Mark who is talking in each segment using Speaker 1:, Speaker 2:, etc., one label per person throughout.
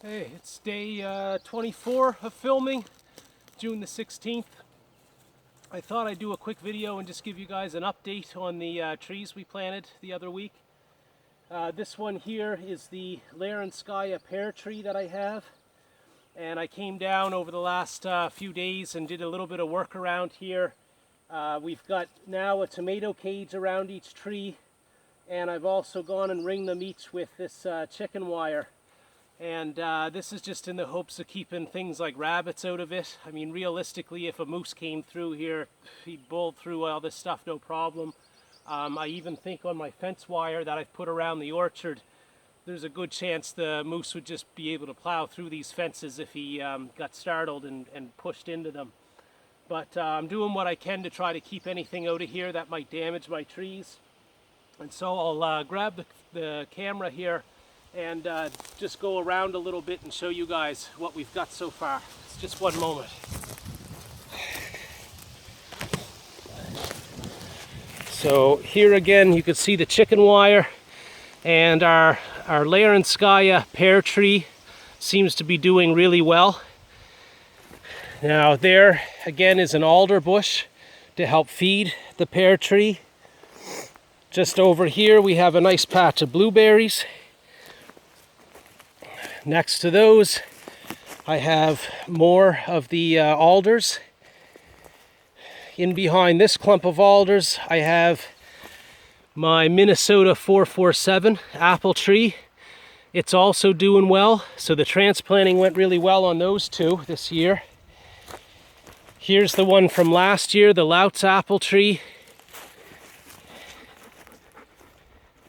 Speaker 1: Hey, it's day 24 of filming, June the 16th. I thought I'd do a quick video and just give you guys an update on the trees we planted the other week. This one here is the Larenskaya pear tree that I have. And I came down over the last few days and did a little bit of work around here. We've got now a tomato cage around each tree. And I've also gone and ringed them each with this chicken wire. And this is just in the hopes of keeping things like rabbits out of it. I mean, realistically, if a moose came through here, he'd bolt through all this stuff, no problem. I even think on my fence wire that I've put around the orchard, there's a good chance the moose would just be able to plow through these fences if he got startled and pushed into them. But I'm doing what I can to try to keep anything out of here that might damage my trees. And so I'll grab the camera here and just go around a little bit and show you guys what we've got so far. It's just one moment. So here again you can see the chicken wire, and our Larenskaya pear tree seems to be doing really well. Now there again is an alder bush to help feed the pear tree. Just over here we have a nice patch of blueberries. Next to those, I have more of the alders. In behind this clump of alders, I have my Minnesota 447 apple tree. It's also doing well, so the transplanting went really well on those two this year. Here's the one from last year, the Loutz apple tree.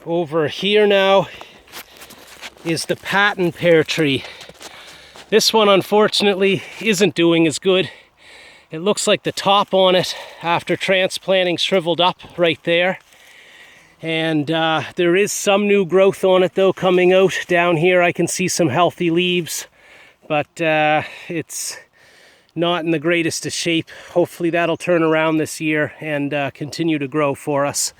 Speaker 1: Over here now is the Patton pear tree. This one unfortunately isn't doing as good. It looks like the top on it after transplanting shriveled up right there. And there is some new growth on it though coming out. Down here I can see some healthy leaves, but it's not in the greatest of shape. Hopefully that'll turn around this year and continue to grow for us.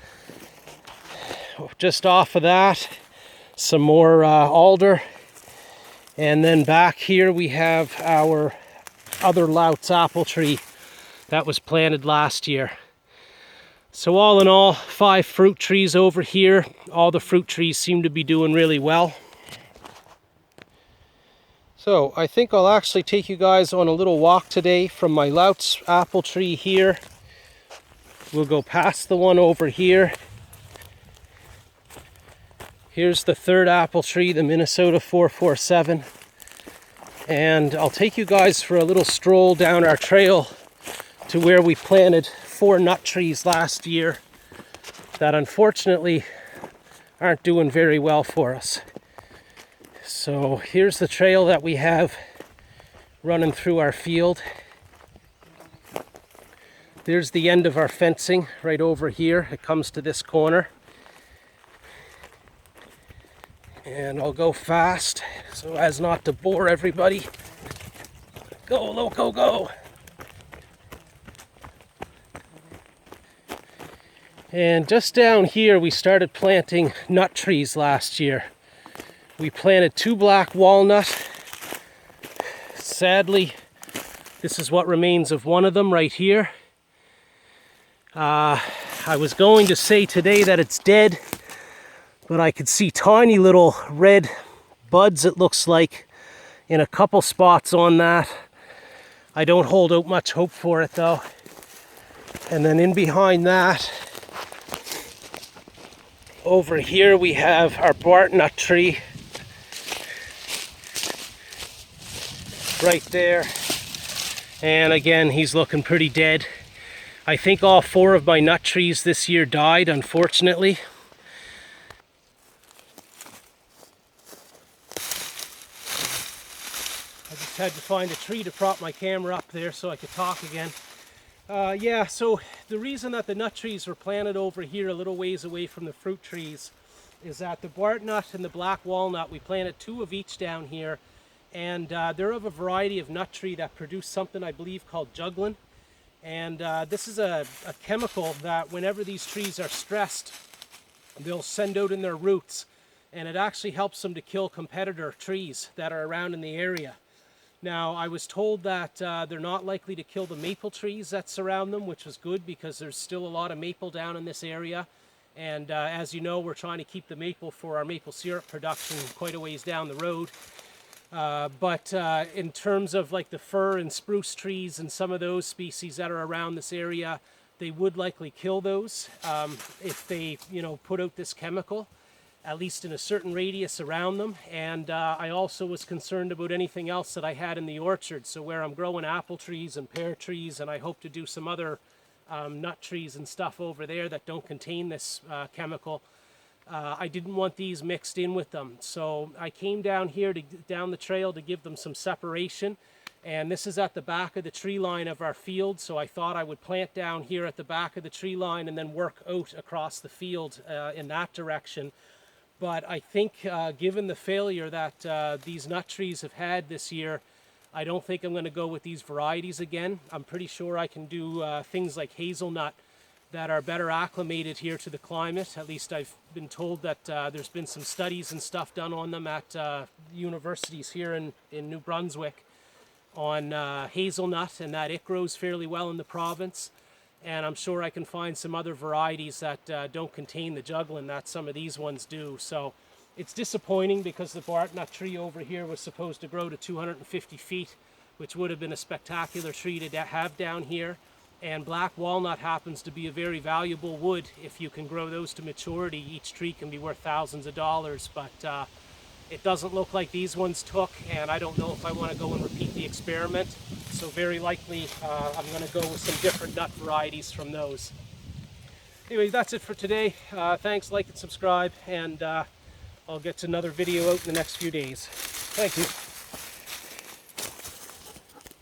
Speaker 1: Just off of that, some more alder, and then back here we have our other Loutz apple tree that was planted last year. So all in all, 5 fruit trees over here. All the fruit trees seem to be doing really well. So I think I'll actually take you guys on a little walk today from my Loutz apple tree here. We'll go past the one over here. Here's the third apple tree, the Minnesota 447. And I'll take you guys for a little stroll down our trail to where we planted 4 nut trees last year that unfortunately aren't doing very well for us. So here's the trail that we have running through our field. There's the end of our fencing right over here. It comes to this corner. And I'll go fast so as not to bore everybody. Go, loco, go! And just down here we started planting nut trees last year. We planted 2 black walnut. Sadly, this is what remains of one of them right here. I was going to say today that it's dead, but I could see tiny little red buds, it looks like, in a couple spots on that. I don't hold out much hope for it though. And then in behind that, over here we have our Bartnut tree. Right there. And again, he's looking pretty dead. I think all 4 of my nut trees this year died, unfortunately. I just had to find a tree to prop my camera up there so I could talk again. Yeah, so the reason that the nut trees were planted over here a little ways away from the fruit trees is that the Bartnut and the black walnut, we planted 2 of each down here, and they're of a variety of nut tree that produce something I believe called juglin. And this is a chemical that whenever these trees are stressed, they'll send out in their roots. and it actually helps them to kill competitor trees that are around in the area. Now, I was told that they're not likely to kill the maple trees that surround them, which was good because there's still a lot of maple down in this area. And as you know, we're trying to keep the maple for our maple syrup production quite a ways down the road. But in terms of like the fir and spruce trees and some of those species that are around this area, they would likely kill those if they, put out this chemical, at least in a certain radius around them. And I also was concerned about anything else that I had in the orchard. So where I'm growing apple trees and pear trees, and I hope to do some other nut trees and stuff over there that don't contain this chemical, I didn't want these mixed in with them. So I came down here, down the trail, to give them some separation. And this is at the back of the tree line of our field, so I thought I would plant down here at the back of the tree line and then work out across the field in that direction. But I think given the failure that these nut trees have had this year, I don't think I'm going to go with these varieties again. I'm pretty sure I can do things like hazelnut that are better acclimated here to the climate. At least I've been told that there's been some studies and stuff done on them at universities here in New Brunswick on hazelnut, and that it grows fairly well in the province. And I'm sure I can find some other varieties that don't contain the juglin that some of these ones do. So it's disappointing because the barknut tree over here was supposed to grow to 250 feet, which would have been a spectacular tree to have down here. And black walnut happens to be a very valuable wood. If you can grow those to maturity, each tree can be worth thousands of dollars. But it doesn't look like these ones took, and I don't know if I want to go and repeat the experiment. So very likely I'm going to go with some different nut varieties from those. Anyway, that's it for today. Thanks, like and subscribe, and I'll get to another video out in the next few days. Thank you.